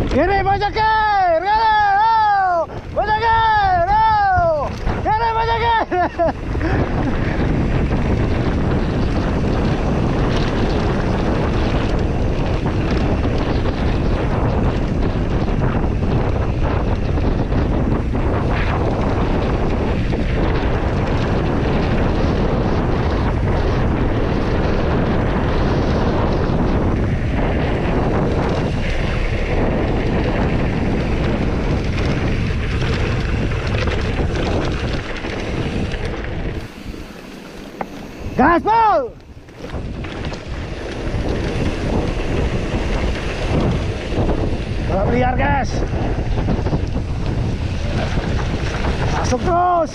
Kiri Bajakir, Bajakir, kiri Bajakir. Gaspol! Balap liar guys. Masuk terus.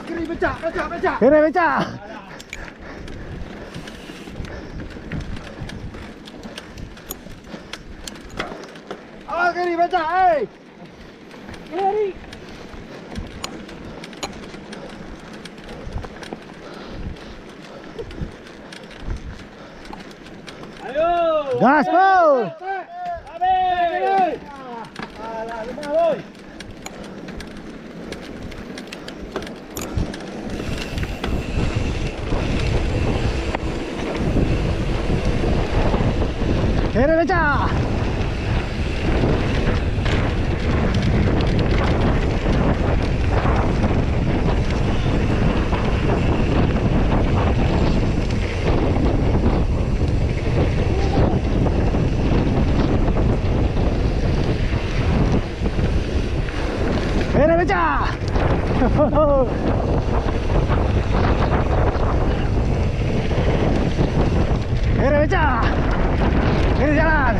Ini beca. Kiri beca. Awas kiri beca, kiri. Ayo. Gaspol. Habis. Alah, lemah boy. Kiri beca. Kiri beca. Kiri beca. Kiri jalan.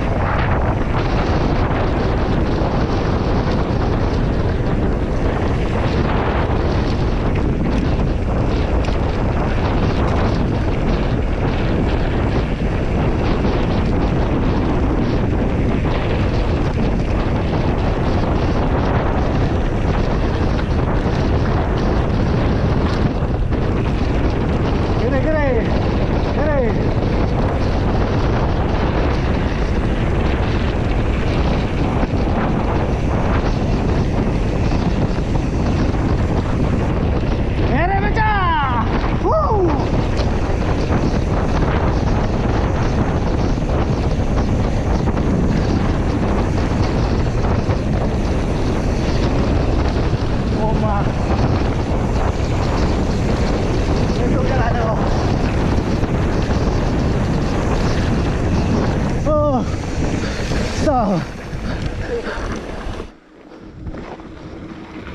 Kiri, kiri. Kiri.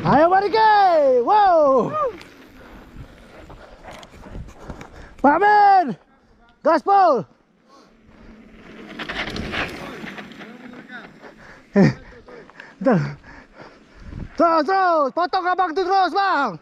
Ayo Marike, wow. Pak Men, gaspol. Terus, potong abang tu terus bang.